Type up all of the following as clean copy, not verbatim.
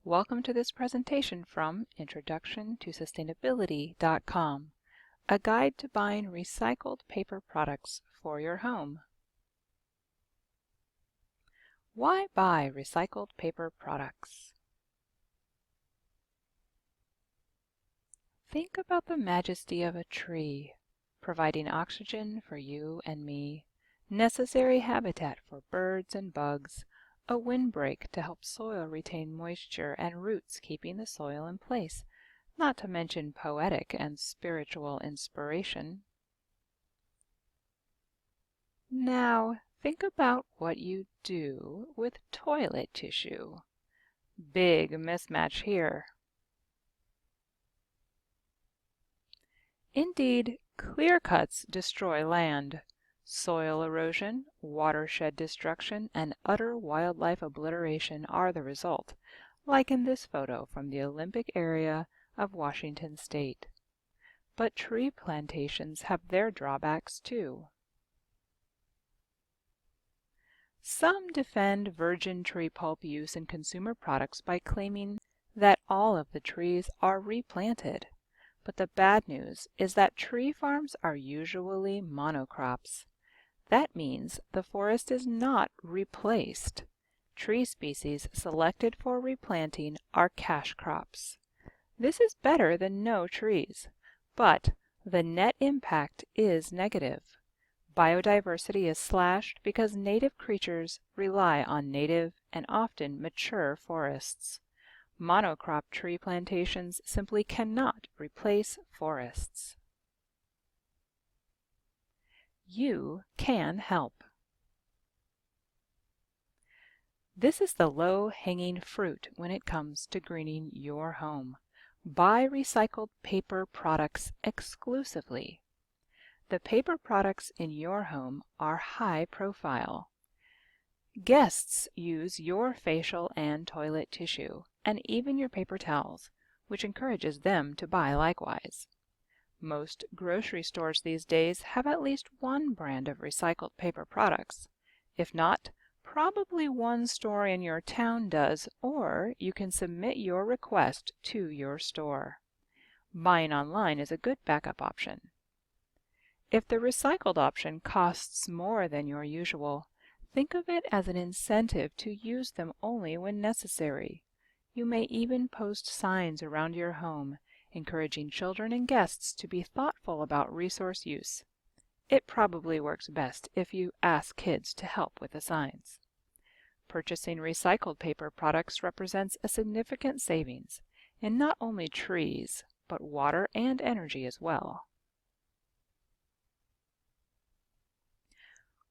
Welcome to this presentation from Introduction to Sustainability.com, a guide to buying recycled paper products for your home. Why buy recycled paper products? Think about the majesty of a tree, providing oxygen for you and me, necessary habitat for birds and bugs, a windbreak to help soil retain moisture and roots keeping the soil in place, not to mention poetic and spiritual inspiration. Now, think about what you do with toilet tissue. Big mismatch here. Indeed, clear cuts destroy land. Soil erosion, watershed destruction, and utter wildlife obliteration are the result, like in this photo from the Olympic area of Washington State. But tree plantations have their drawbacks too. Some defend virgin tree pulp use in consumer products by claiming that all of the trees are replanted. But the bad news is that tree farms are usually monocrops. That means the forest is not replaced. Tree species selected for replanting are cash crops. This is better than no trees, but the net impact is negative. Biodiversity is slashed because native creatures rely on native and often mature forests. Monocrop tree plantations simply cannot replace forests. You can help. This is the low-hanging fruit when it comes to greening your home. Buy recycled paper products exclusively. The paper products in your home are high profile. Guests use your facial and toilet tissue, and even your paper towels, which encourages them to buy likewise. Most grocery stores these days have at least one brand of recycled paper products. If not, probably one store in your town does, or you can submit your request to your store. Buying online is a good backup option. If the recycled option costs more than your usual, think of it as an incentive to use them only when necessary. You may even post signs around your home encouraging children and guests to be thoughtful about resource use. It probably works best if you ask kids to help with the signs. Purchasing recycled paper products represents a significant savings in not only trees, but water and energy as well.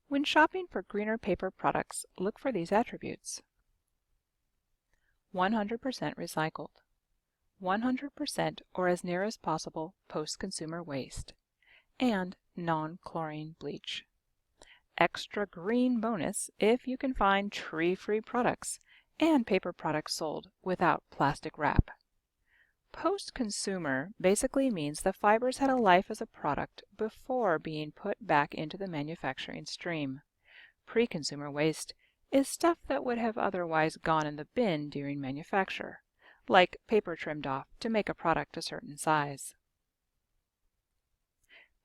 When shopping for greener paper products, look for these attributes. 100% recycled. 100% or as near as possible post-consumer waste, and non-chlorine bleach. Extra green bonus if you can find tree-free products and paper products sold without plastic wrap. Post-consumer basically means the fibers had a life as a product before being put back into the manufacturing stream. Pre-consumer waste is stuff that would have otherwise gone in the bin during manufacture, like paper trimmed off to make a product a certain size.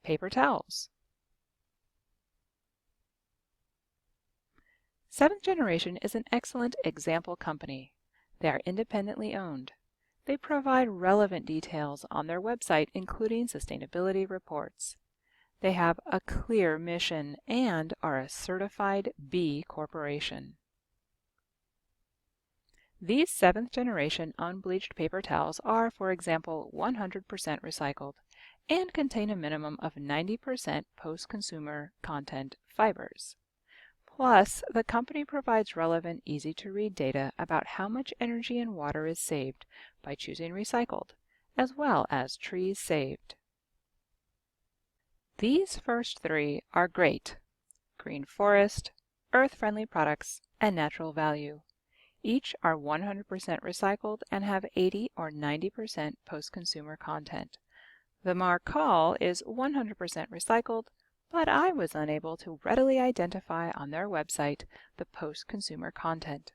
Paper towels. Seventh Generation is an excellent example company. They are independently owned. They provide relevant details on their website, including sustainability reports. They have a clear mission and are a certified B Corporation. These 7th generation unbleached paper towels are, for example, 100% recycled and contain a minimum of 90% post-consumer content fibers. Plus, the company provides relevant, easy-to-read data about how much energy and water is saved by choosing recycled, as well as trees saved. These first three are great: green forest, earth-friendly products, and natural value. Each are 100% recycled and have 80 or 90% post-consumer content. The Marcol is 100% recycled, but I was unable to readily identify on their website the post-consumer content.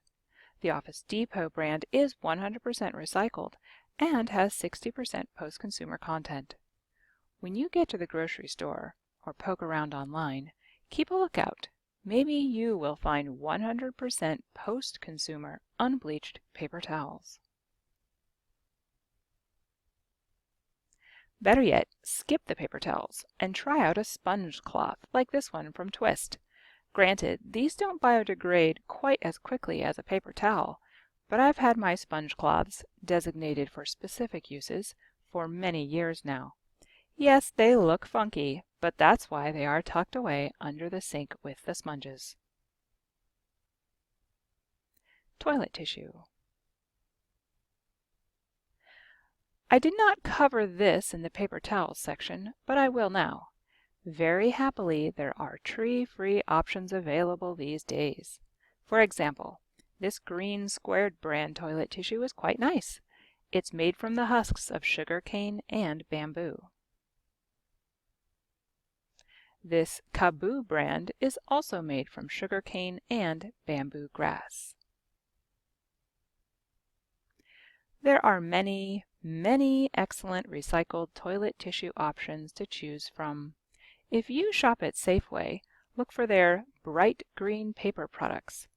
The Office Depot brand is 100% recycled and has 60% post-consumer content. When you get to the grocery store or poke around online, keep a lookout. Maybe you will find 100% post-consumer unbleached paper towels. Better yet, skip the paper towels and try out a sponge cloth like this one from Twist. Granted, these don't biodegrade quite as quickly as a paper towel, but I've had my sponge cloths, designated for specific uses, for many years now. Yes, they look funky, but that's why they are tucked away under the sink with the sponges. Toilet tissue. I did not cover this in the paper towels section, but I will now. Very happily, there are tree-free options available these days. For example, this green squared brand toilet tissue is quite nice. It's made from the husks of sugarcane and bamboo. This Kaboo brand is also made from sugarcane and bamboo grass. There are many excellent recycled toilet tissue options to choose from. If you shop at Safeway, look for their bright green paper products,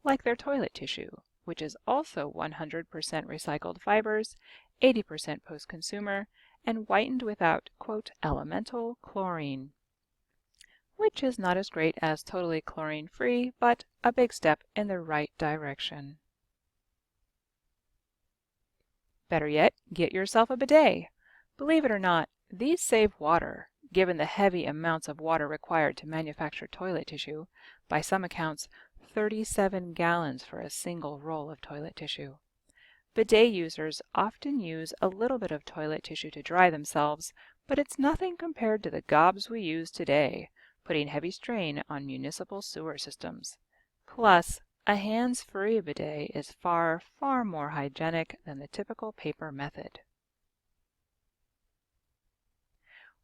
like their toilet tissue, which is also 100% recycled fibers, 80% post-consumer, and whitened without, quote, elemental chlorine, which is not as great as totally chlorine-free, but a big step in the right direction. Better yet, get yourself a bidet. Believe it or not, these save water, given the heavy amounts of water required to manufacture toilet tissue, by some accounts 37 gallons for a single roll of toilet tissue. Bidet users often use a little bit of toilet tissue to dry themselves, but it's nothing compared to the gobs we use today, putting heavy strain on municipal sewer systems. Plus, a hands-free bidet is far more hygienic than the typical paper method.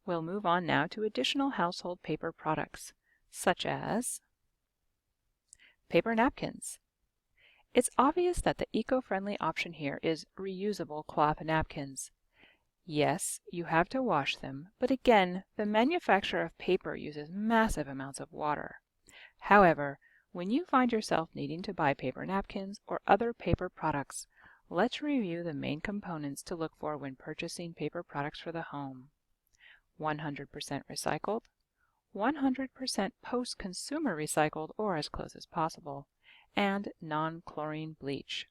We'll move on now to additional household paper products, such as paper napkins. It's obvious that the eco-friendly option here is reusable cloth napkins. Yes, you have to wash them, but again, the manufacture of paper uses massive amounts of water. However, when you find yourself needing to buy paper napkins or other paper products, let's review the main components to look for when purchasing paper products for the home. 100% recycled, 100% post-consumer recycled or as close as possible, and non-chlorine bleach.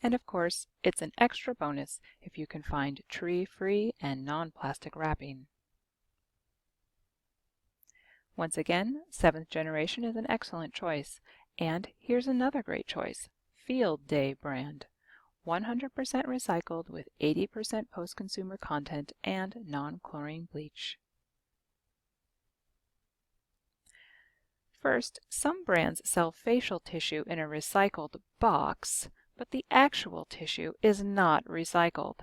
And of course, it's an extra bonus if you can find tree-free and non-plastic wrapping. Once again, 7th Generation is an excellent choice. And here's another great choice, Field Day brand. 100% recycled with 80% post-consumer content and non-chlorine bleach. First, some brands sell facial tissue in a recycled box, but the actual tissue is not recycled.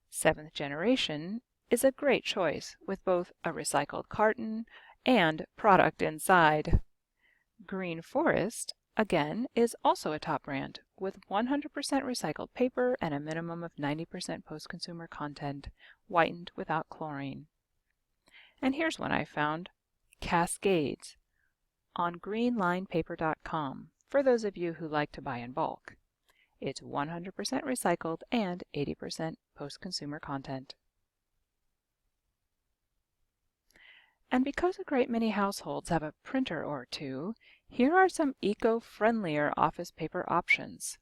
7th Generation is a great choice with both a recycled carton and product inside. Green Forest, again, is also a top brand with 100% recycled paper and a minimum of 90% post-consumer content, whitened without chlorine. And here's one I found, Cascades, on greenlinepaper.com, for those of you who like to buy in bulk. It's 100% recycled and 80% post-consumer content. And because a great many households have a printer or two, here are some eco-friendlier office paper options.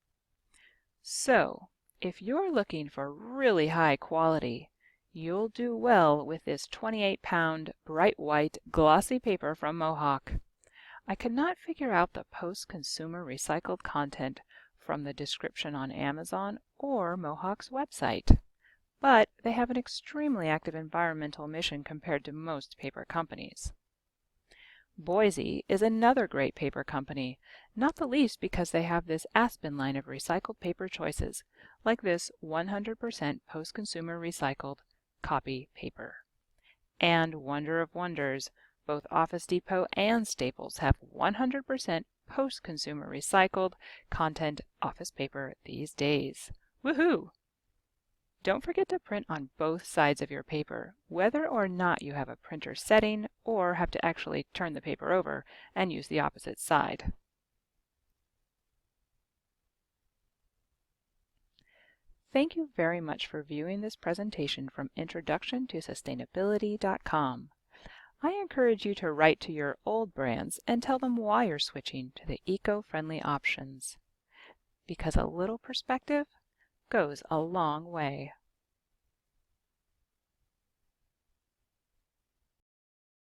So, if you're looking for really high quality, you'll do well with this 28-pound bright white glossy paper from Mohawk. I could not figure out the post-consumer recycled content from the description on Amazon or Mohawk's website, but they have an extremely active environmental mission compared to most paper companies. Boise is another great paper company, not the least because they have this Aspen line of recycled paper choices, like this 100% post-consumer recycled copy paper. And wonder of wonders, both Office Depot and Staples have 100% post-consumer recycled content office paper these days. Woohoo! Don't forget to print on both sides of your paper, whether or not you have a printer setting or have to actually turn the paper over and use the opposite side. Thank you very much for viewing this presentation from Introduction to Sustainability.com. I encourage you to write to your old brands and tell them why you're switching to the eco-friendly options. Because a little perspective goes a long way.